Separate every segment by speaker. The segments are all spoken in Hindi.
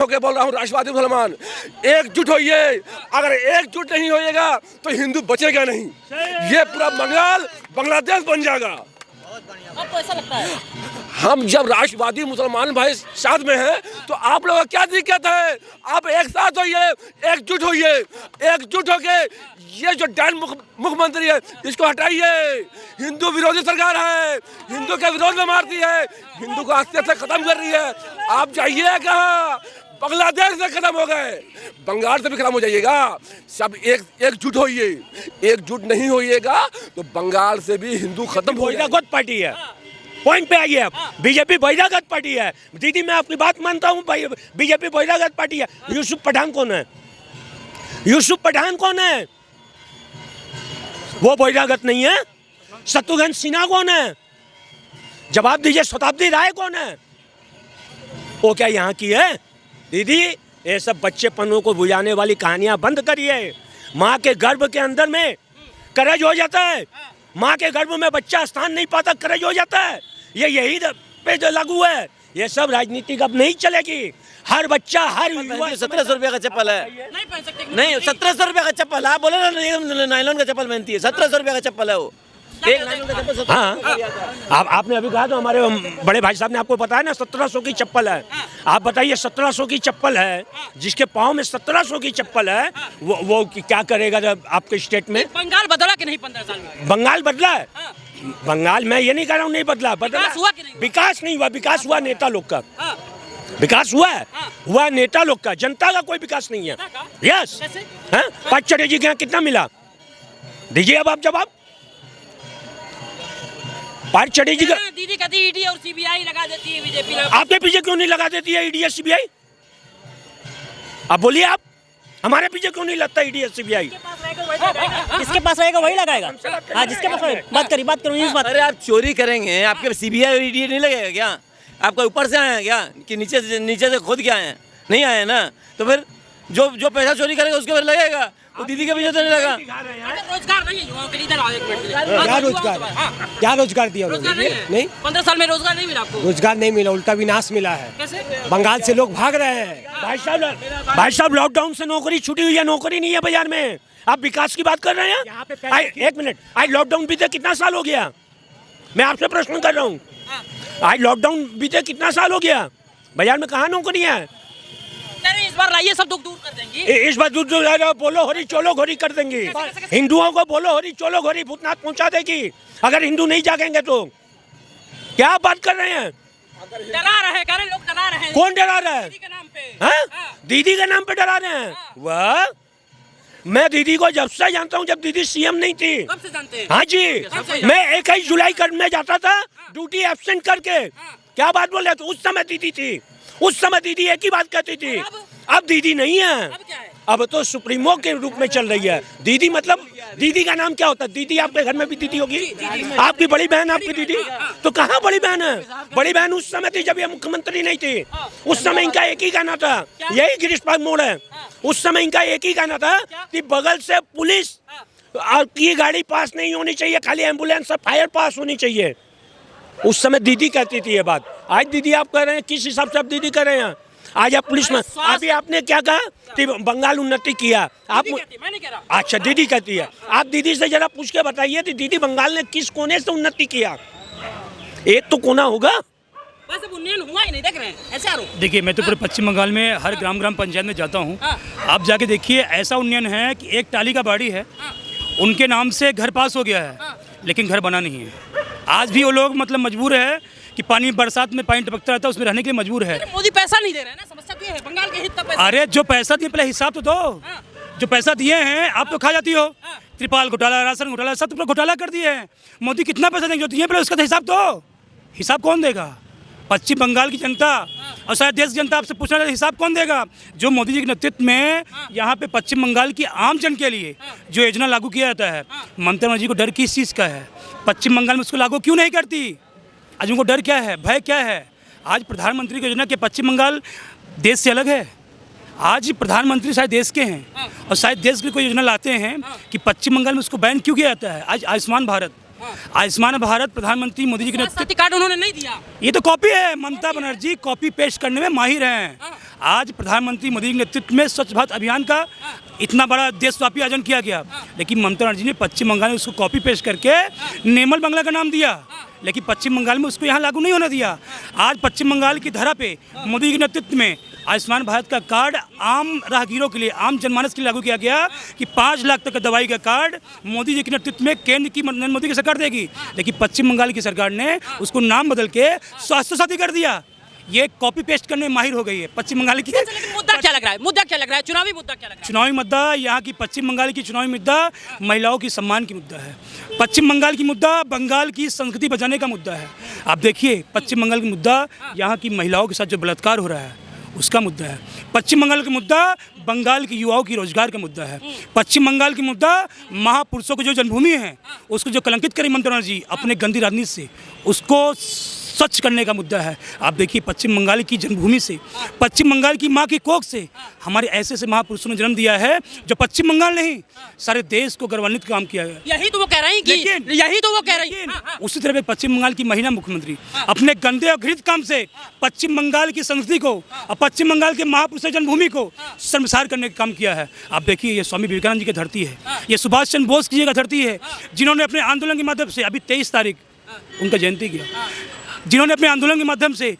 Speaker 1: होके बोल रहा हूँ, राष्ट्रवादी मुसलमान एकजुट होइए। अगर एकजुट नहीं होइएगा तो हिंदू बचेगा नहीं। ये पूरा बंगाल बांग्लादेश बन जाएगा।
Speaker 2: आपको ऐसा लगता है?
Speaker 1: हम जब राष्ट्रवादी मुसलमान भाई साथ में हैं तो आप लोगों को क्या दिक्कत है? आप एक साथ होइए, एकजुट होइए। एकजुट होके ये जो डैन मुख्यमंत्री है इसको हटाइए। हिंदू विरोधी सरकार है, हिंदू के विरोध में मारती है, हिंदू को आस्ते से खत्म कर रही है। आप जाइए कहाँ? बांग्लादेश से खत्म हो गए, बंगाल से भी खत्म हो जाइएगा। सब एकजुट होइए। एकजुट नहीं होइएगा तो बंगाल से भी हिंदू खत्म हो जाएगा।
Speaker 3: बहिरागत पार्टी है। पॉइंट पे आइए आप। बीजेपी बहिरागत पार्टी है। दीदी मैं आपकी बात मानता हूँ, बीजेपी बहिरागत पार्टी है। यूसुफ पठान कौन है? यूसुफ पठान कौन है? वो बहिरागत नहीं है। शत्रुघ्न सिन्हा कौन है? जवाब दीजिए। शताब्दी राय कौन है? वो क्या यहाँ की है? दीदी ये सब बच्चेपनों को बुझाने वाली कहानियां बंद करिए। माँ के गर्भ के अंदर में करज हो जाता है। माँ के गर्भ में बच्चा स्थान नहीं पाता, करज हो जाता है। ये यही पे जो लागू है। ये सब राजनीति अब नहीं चलेगी। हर बच्चा हर
Speaker 4: 1700 रुपये का चप्पल है।
Speaker 2: नहीं पहन सकते।
Speaker 4: नहीं 1700 रुपये का चप्पल। आप बोले ना नायलॉन का चप्पल पहनती है। 1700 रुपये का चप्पल है वो।
Speaker 3: हाँ आपने अभी कहा तो हमारे बड़े भाई साहब ने आपको बताया ना 1700 की चप्पल है। आप बताइए 1700 की चप्पल है, जिसके पाँव में 1700 की चप्पल है, वो क्या करेगा जब आपके स्टेट में?
Speaker 2: बंगाल बदला कि नहीं 15 साल में?
Speaker 3: बंगाल बदला है। बंगाल मैं ये नहीं कह रहा हूँ नहीं बदला।
Speaker 2: विकास हुआ कि नहीं?
Speaker 3: विकास नहीं हुआ। विकास हुआ नेता लोग का। विकास हुआ है, हुआ नेता लोग का। जनता का कोई विकास नहीं है। यस। पार्थ चटर्जी के यहाँ कितना मिला? दीजिए अब आप जवाब। पार्थ चटर्जी का
Speaker 2: दीदी कहती ईडी और सीबीआई लगा देती है बीजेपी।
Speaker 3: आपके पीछे क्यों नहीं लगा देती है ईडी और सीबीआई? आप बोलिए। आप हमारे पीछे क्यों नहीं लगता ईडी और सीबीआई?
Speaker 2: किसके पास रहेगा वही लगाएगा। हाँ जिसके पास बात करो इस बात।
Speaker 4: अरे आप चोरी करेंगे, आपके सीबीआई और ईडी नहीं लगेगा क्या? आपका ऊपर से आए हैं क्या कि नीचे से खुद के आए हैं? नहीं आए हैं ना, तो फिर जो पैसा चोरी करेगा उसके फिर लगेगा। वो दीदी के पीछे तो नहीं लगा।
Speaker 2: रोजगार नहीं है युवाओं के लिए। इधर आओ एक मिनट।
Speaker 5: क्या रोजगार दिया?
Speaker 2: नहीं 15 साल में रोजगार नहीं मिला आपको?
Speaker 5: रोजगार नहीं मिला, उल्टा विनाश मिला है।
Speaker 2: कैसे?
Speaker 5: बंगाल से लोग भाग रहे हैं।
Speaker 3: भाई साहब लॉकडाउन से नौकरी छुटी हुई है, नौकरी नहीं है बाजार में। आप विकास की बात कर रहे हैं? एक मिनट, आज लॉकडाउन बीते कितना साल हो गया? मैं आपसे प्रश्न कर रहा हूँ। आज लॉकडाउन बीते कितना साल हो गया? बाजार में कहाँ नौकरी है?
Speaker 2: इस बार लाइए, सब दुख दूर कर देंगे।
Speaker 3: इस बार दूर बोलो होरी चोलो घोरी कर देंगे। हिंदुओं को बोलो होरी चोलो घोरी भूतनाथ पहुंचा देगी अगर हिंदू नहीं जागेंगे तो। क्या बात कर रहे हैं?
Speaker 2: डरा रहे हैं, लोग डरा रहे हैं।
Speaker 3: कौन डरा रहा है?
Speaker 2: दीदी के नाम पे।
Speaker 3: दीदी के नाम पे डरा रहे हैं? वाह, मैं दीदी को जब से जानता हूँ, जब दीदी सीएम नहीं थी।
Speaker 2: कब से जानते हैं?
Speaker 3: हाँ जी, मैं 21 जुलाई में जाता था ड्यूटी एब्सेंट करके। क्या बात बोल रहे? तो उस समय दीदी थी। उस समय दीदी एक ही बात कहती थी। अब दीदी नहीं है।
Speaker 2: अब क्या है?
Speaker 3: अब तो सुप्रीमो के रूप में चल रही है दीदी। मतलब दीदी का नाम क्या होता है? दीदी आपके घर में भी दीदी होगी। आपकी बड़ी बहन आपकी दीदी। तो कहाँ बड़ी बहन है? बड़ी बहन उस समय थी जब ये मुख्यमंत्री नहीं थी। उस समय इनका एक ही गाना था, यही गिरीश पार्क मोड़ है। उस समय इनका एक ही गाना था कि बगल से पुलिस की गाड़ी पास नहीं होनी चाहिए, खाली एम्बुलेंस से फायर पास होनी चाहिए। उस समय दीदी कहती थी ये बात। आज दीदी आप कह रहे हैं, किस हिसाब से आप दीदी कर रहे हैं? आज आप पुलिस में, अभी आपने क्या कहा कि बंगाल उन्नति किया? आप
Speaker 2: मैं नहीं कह रहा।
Speaker 3: अच्छा दीदी कहती है। आप दीदी से जरा पूछ के बताइए कि दीदी बंगाल ने किस कोने से उन्नति किया? एक तो कोना होगा।
Speaker 2: बस अब उन्नयन हुआ ही नहीं, देख रहे हैं ऐसे आरोप।
Speaker 6: देखिए मैं तो पूरे पश्चिम बंगाल में हर ग्राम पंचायत में जाता हूँ। आप जाके देखिए, ऐसा उन्नयन है कि एक टाली का बाड़ी है, उनके नाम से घर पास हो गया है, लेकिन घर बना नहीं है। आज भी वो लोग मतलब मजबूर है कि पानी बरसात में पानी टपकता रहता है, उसमें रहने के लिए मजबूर है।
Speaker 2: मोदी पैसा नहीं दे रहे हैं ना, समस्या तो ये है। बंगाल के हित का पैसा।
Speaker 6: अरे जो पैसा दिए पहले हिसाब तो दो। जो पैसा दिए हैं आप तो खा जाती हो। त्रिपाल घोटाला, राशन घोटाला, सब तो घोटाला कर दिए हैं। मोदी कितना पैसा देंगे? जो दिए पहले उसका तो हिसाब दो। हिसाब कौन देगा? पश्चिम बंगाल की जनता और शायद देश की जनता आपसे पूछना है हिसाब कौन देगा? जो मोदी जी के नेतृत्व में यहाँ पे पश्चिम बंगाल की आम जन के लिए जो योजना लागू किया जाता है, ममता बनर्जी को डर किस चीज़ का है? पश्चिम बंगाल में उसको लागू क्यों नहीं करती? आज उनको डर क्या है, भय क्या है? आज प्रधानमंत्री की योजना के पश्चिम बंगाल देश से अलग है। आज प्रधानमंत्री शायद देश के हैं और शायद देश की कोई योजना लाते हैं कि पश्चिम बंगाल में उसको बैन क्यों किया जाता है। आज आयुष्मान भारत, आयुष्मान भारत प्रधानमंत्री मोदी जी के
Speaker 2: स्वास्थ्य कार्ड उन्होंने नहीं दिया।
Speaker 6: ये तो कॉपी है। ममता बनर्जी कॉपी पेस्ट करने में माहिर हैं। आज प्रधानमंत्री मोदी के नेतृत्व में स्वच्छ भारत अभियान का इतना बड़ा देशव्यापी आयोजन किया गया, लेकिन ममता बनर्जी ने पश्चिम बंगाल में उसको कॉपी पेस्ट करके निर्मल बांग्ला का नाम दिया, लेकिन पश्चिम बंगाल में उसको यहाँ लागू नहीं होने दिया। आज पश्चिम बंगाल की धरा पे मोदी के नेतृत्व में आयुष्मान भारत का कार्ड आम राहगीरों के लिए, आम जनमानस के लिए लागू किया गया कि 5 लाख तक का दवाई का कार्ड मोदी जी के नेतृत्व में केंद्र की नरेंद्र मोदी की सरकार देगी, लेकिन पश्चिम बंगाल की सरकार ने उसको नाम बदल के स्वास्थ्य साथी कर दिया। ये कॉपी पेस्ट करने में माहिर हो गई है पश्चिम बंगाल की।
Speaker 2: लेकिन मुद्दा क्या लग रहा है? मुद्दा क्या लग रहा है? चुनावी मुद्दा क्या लग रहा है?
Speaker 6: चुनावी मुद्दा यहाँ की पश्चिम बंगाल की चुनावी मुद्दा महिलाओं की सम्मान की मुद्दा है। पश्चिम बंगाल की मुद्दा बंगाल की संस्कृति बचाने का मुद्दा है। आप देखिए पश्चिम बंगाल की मुद्दा यहाँ की महिलाओं के साथ जो बलात्कार हो रहा है उसका मुद्दा है। पश्चिम बंगाल का मुद्दा बंगाल के युवाओं की रोजगार का मुद्दा है। पश्चिम बंगाल की मुद्दा महापुरुषों की जो जन्मभूमि है उसको जो कलंकित करी ममता बनर्जी अपने गंदी राजनीति से, उसको स्वच्छ करने का मुद्दा है। आप देखिए पश्चिम बंगाल की जन्मभूमि से, पश्चिम बंगाल की माँ की कोख से हमारे ऐसे ऐसे महापुरुषों ने जन्म दिया है जो पश्चिम बंगाल नहीं सारे देश को गौरवान्वित काम किया है।
Speaker 2: यही तो वो कह रहे हैं कि यही तो वो कह रही हैं।
Speaker 6: उसी तरह पश्चिम बंगाल की महिला मुख्यमंत्री अपने गंदे और घृणित काम से पश्चिम बंगाल की संस्कृति को और पश्चिम बंगाल के महापुरुषों जन्मभूमि को शर्मसार करने का काम किया है। आप देखिए ये स्वामी विवेकानंद जी की धरती है, ये सुभाष चंद्र बोस की धरती है, जिन्होंने अपने आंदोलन के माध्यम से, अभी 23 तारीख उनका जयंती किया, जिन्होंने अपने आंदोलन के माध्यम से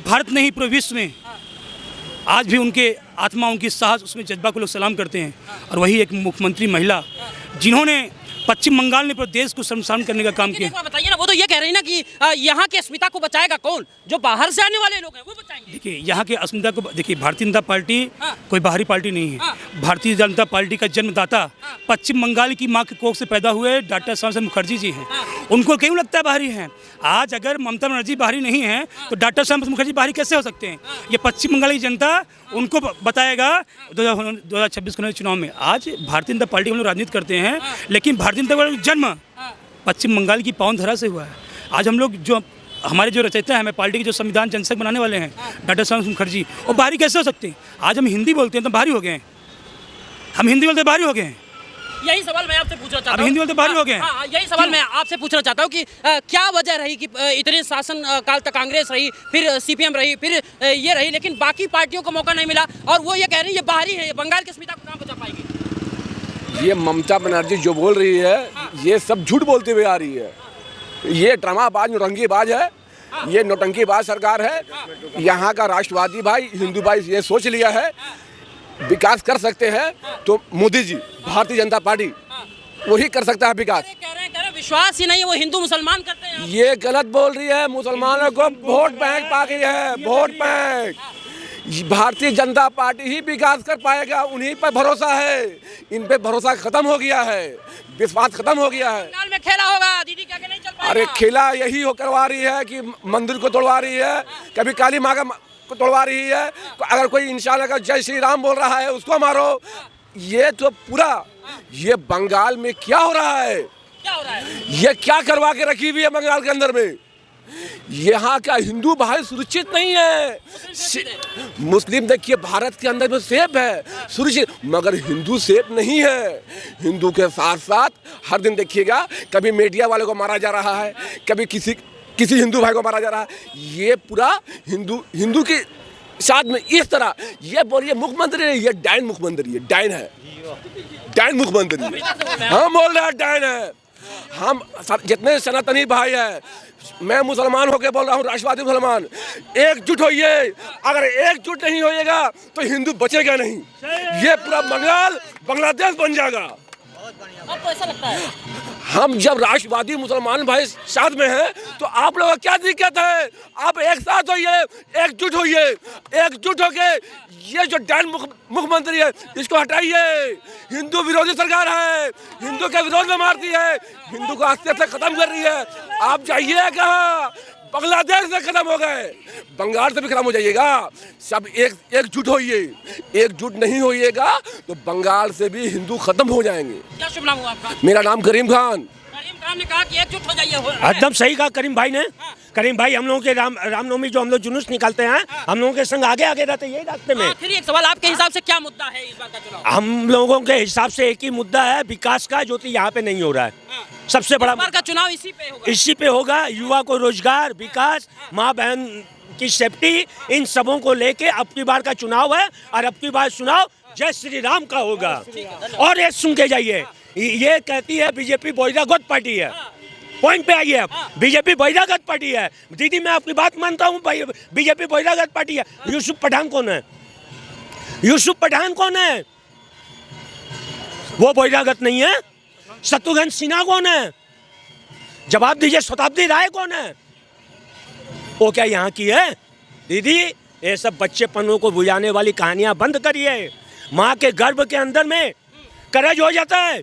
Speaker 6: भारत नहीं पूरे विश्व में आज भी उनके आत्मा, उनकी साहस, उसमें जज्बा को लोग सलाम करते हैं। और वही एक मुख्यमंत्री महिला जिन्होंने पश्चिम बंगाल ने पूरे देश को शर्मसार करने का काम किया।
Speaker 2: बताइए ना, वो तो ये कह रही है ना कि यहाँ के अस्मिता को बचाएगा कौन? जो बाहर से आने वाले लोग हैं वो बचाएंगे।
Speaker 6: देखिए यहाँ के अस्मिता को देखिए, भारतीय जनता पार्टी कोई बाहरी पार्टी नहीं है। भारतीय जनता पार्टी का जन्मदाता पश्चिम बंगाल की माँ के कोख से पैदा हुए डॉक्टर श्यामा प्रसाद मुखर्जी जी हैं। उनको क्यों लगता है बाहरी हैं? आज अगर ममता बनर्जी बाहरी नहीं है तो डॉक्टर श्यामा प्रसाद मुखर्जी बाहरी कैसे हो सकते हैं? ये पश्चिम बंगाल की जनता उनको बताएगा 2026 के चुनाव में। आज भारतीय जनता पार्टी हम लोग राजनीति करते हैं, लेकिन भारतीय जनता पार्टी का जन्म पश्चिम बंगाल की पावन धरा से हुआ है। आज हम लोग जो हमारे जो रचयिता हैं, हमारे पार्टी के जो संविधान जनसंघ बनाने वाले हैं डॉक्टर श्यामा प्रसाद मुखर्जी, वो बाहरी कैसे हो सकते हैं? आज हम हिंदी बोलते हैं तो बाहरी हो गए हैं, हम हिंदी बोलते बाहरी हो गए हैं।
Speaker 2: यही सवाल मैं आपसे पूछना चाहता हूँ।
Speaker 6: अब हिंदी बोलते बाहरी हो गए।
Speaker 2: हाँ, यही सवाल मैं आपसे पूछना चाहता हूँ कि क्या वजह रही कि इतने शासन काल तक कांग्रेस रही, फिर सीपीएम रही, फिर ये रही, लेकिन बाकी पार्टियों को मौका नहीं मिला और वो ये कह रही है ये बाहरी है, बंगाल की अस्मिता को कहाँ बचा पाएगी?
Speaker 1: ये ममता बनर्जी जो बोल रही है ये सब झूठ बोलते हुए आ रही है। ये ड्रामाबाज नौटंकीबाज है, ये नौटंकीबाज सरकार है। यहाँ का राष्ट्रवादी भाई, हिंदू भाई ये सोच लिया है विकास कर सकते हैं तो मोदी जी, भारतीय जनता पार्टी वही कर सकता है विकास।
Speaker 2: कह रहे हैं विश्वास ही नहीं है, वो हिंदू मुसलमान करते हैं।
Speaker 1: ये गलत बोल रही है। मुसलमानों को वोट बैंक पा गई है, vote bank. Bharatiya Janata party ही विकास कर पाएगा, उन्हीं पर भरोसा है। इन पे भरोसा खत्म हो गया है, विश्वास खत्म हो गया है।
Speaker 2: बंगाल में खेला होगा, दीदी क्या नहीं चल पाएगा?
Speaker 1: अरे खेला यही हो करवा रही है कि मंदिर को तोड़वा रही है, कभी काली माँ को तोड़वा रही है। अगर कोई इंशाल्लाह का जय श्री राम बोल रहा है उसको मारो। ये तो पूरा ये बंगाल में क्या हो रहा है?
Speaker 2: क्या हो रहा है?
Speaker 1: ये क्या करवा के रखी हुई है बंगाल के अंदर में? यहाँ का हिंदू भाई सुरक्षित नहीं है। मुस्लिम देखिए भारत के अंदर में सेफ है, सुरक्षित, मगर हिंदू सेफ नहीं है। हिंदू के साथ साथ हर दिन देखिएगा कभी मीडिया वाले को मारा जा रहा है, कभी किसी हिंदू भाई को मारा जा रहा है। ये पूरा हिंदू के साथ में इस तरह ये बोलिए मुख्यमंत्री है, ये डायन मुख्यमंत्री है, डायन है, डायन मुख्यमंत्री। हम बोल रहे हैं डायन है। हम जितने सनातनी भाई हैं, मैं मुसलमान होकर बोल रहा हूँ, राष्ट्रवादी मुसलमान, एकजुट होइए। अगर एकजुट नहीं होइएगा तो हिंदू बचेगा नहीं। ये पूरा बंगाल बांग्लादेश बन जाएगा।
Speaker 2: आपको ऐसा लगता है?
Speaker 1: हम जब राष्ट्रवादी मुसलमान भाई साथ में हैं तो आप लोगों को क्या दिक्कत है? आप एक साथ होइए, एकजुट होइए। एकजुट होके ये जो डायन मुख्यमंत्री है इसको हटाइए। हिंदू विरोधी सरकार है, हिंदू के विरोध में मारती है, हिंदू को आस्ते से खत्म कर रही है। आप जाइए कहाँ? बांग्लादेश से खत्म हो गए, बंगाल से भी खत्म हो जाइएगा। सब एकजुट होइए। एकजुट नहीं होइएगा तो बंगाल से भी हिंदू खत्म हो जाएंगे।
Speaker 2: क्या शुभ नाम हुआ आपका?
Speaker 1: मेरा नाम करीम खान।
Speaker 2: करीम खान ने कहा कि एकजुट हो जाइए।
Speaker 3: एकदम सही कहा करीम भाई ने। करीम भाई, हम लोगों के रामनवमी जो हम लोग जुलूस निकालते हैं, हम लोगों के संग आगे आगे रहते हैं यही रास्ते में।
Speaker 2: आखिरी एक सवाल, आपके हिसाब से क्या मुद्दा है इस बार का चुनाव?
Speaker 3: हम लोगों के हिसाब से एक ही मुद्दा है विकास का, जो कि यहाँ पे नहीं हो रहा है। सबसे बड़ा
Speaker 2: इस बार का चुनाव इसी पे होगा।
Speaker 3: इसी पे होगा। युवा को रोजगार, विकास, माँ बहन की सेफ्टी इन सबों को लेके अब की बार का चुनाव है और अब की बार चुनाव जय श्री राम का होगा। और ये सुन के जाइए, ये कहती है बीजेपी बहिरागत पार्टी है। पॉइंट पे आइए आप, बीजेपी बहिरागत पार्टी है। दीदी मैं आपकी बात मानता हूँ, बीजेपी बहिरागत पार्टी है। यूसुफ पठान कौन है? यूसुफ पठान कौन है? वो बहिरागत नहीं है। शत्रुघ्न सिन्हा कौन है? जवाब दीजिए। शताब्दी राय कौन है? वो क्या यहाँ की है? दीदी ये सब बच्चेपनों को बुझाने वाली कहानियां बंद करिए। माँ के गर्भ के अंदर में करज हो जाता है,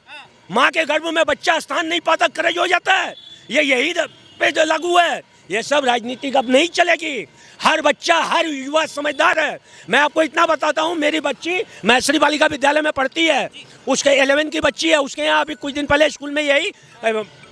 Speaker 3: माँ के गर्भ में बच्चा स्थान नहीं पाता, करज हो जाता है। ये यही पे जो लागू है। ये सब राजनीति अब नहीं चलेगी। हर बच्चा, हर युवा समझदार है। मैं आपको इतना बताता हूँ, मेरी बच्ची मैसरी बालिका विद्यालय में पढ़ती है, उसके 11 की बच्ची है। उसके यहाँ अभी कुछ दिन पहले स्कूल में यही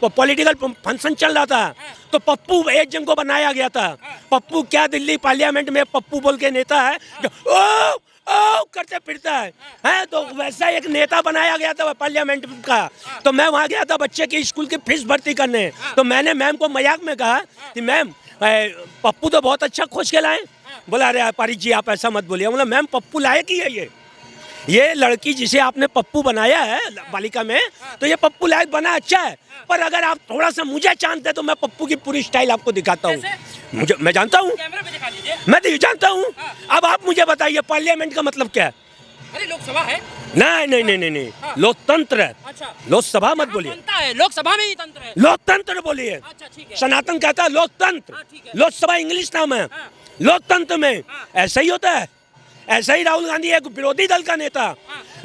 Speaker 3: पॉलिटिकल फंक्शन चल रहा था, तो पप्पू एक जन को बनाया गया था। पप्पू क्या दिल्ली पार्लियामेंट में पप्पू बोल के नेता है जो ओ ओ करते फिरता है, तो वैसा एक नेता बनाया गया था पार्लियामेंट का। तो मैं वहाँ गया था बच्चे की स्कूल की फीस भर्ती करने, तो मैंने मैम को मजाक में कहा कि मैम पप्पू तो बहुत अच्छा खोज के लाए। बोला अरे पारिक जी आप ऐसा मत बोलिए। बोला मैम पप्पू लायक ही है ये लड़की जिसे आपने पप्पू बनाया है बालिका में, तो ये पप्पू लायक बना, अच्छा है। पर अगर आप थोड़ा सा मुझे जानते तो मैं पप्पू की पूरी स्टाइल आपको दिखाता हूँ। मुझे मैं जानता हूँ, मैं तो ये जानता हूँ। अब आप मुझे बताइए पार्लियामेंट का मतलब क्या है?
Speaker 2: अरे लोकसभा है।
Speaker 3: नहीं, लोकतंत्र है।
Speaker 2: अच्छा,
Speaker 3: लोकसभा मत बोलिए।
Speaker 2: लोकसभा में ही तंत्र है।
Speaker 3: लोकतंत्र बोलिए।
Speaker 2: अच्छा ठीक है।
Speaker 3: सनातन कहता है लोकतंत्र, लोकसभा इंग्लिश नाम है। लोकतंत्र में ऐसा ही होता है। ऐसा ही राहुल गांधी एक विरोधी दल का नेता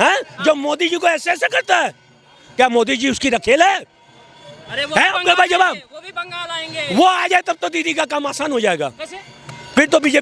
Speaker 3: है जो मोदी जी को ऐसे ऐसे करता है। क्या मोदी जी उसकी रखेल है?
Speaker 2: अरे वो
Speaker 3: है आपके पास जवाब?
Speaker 2: वो भी बंगाल आएंगे।
Speaker 3: वो आ जाए तब तो दीदी का काम आसान हो जाएगा।
Speaker 2: कैसे?
Speaker 3: फिर तो बीजेपी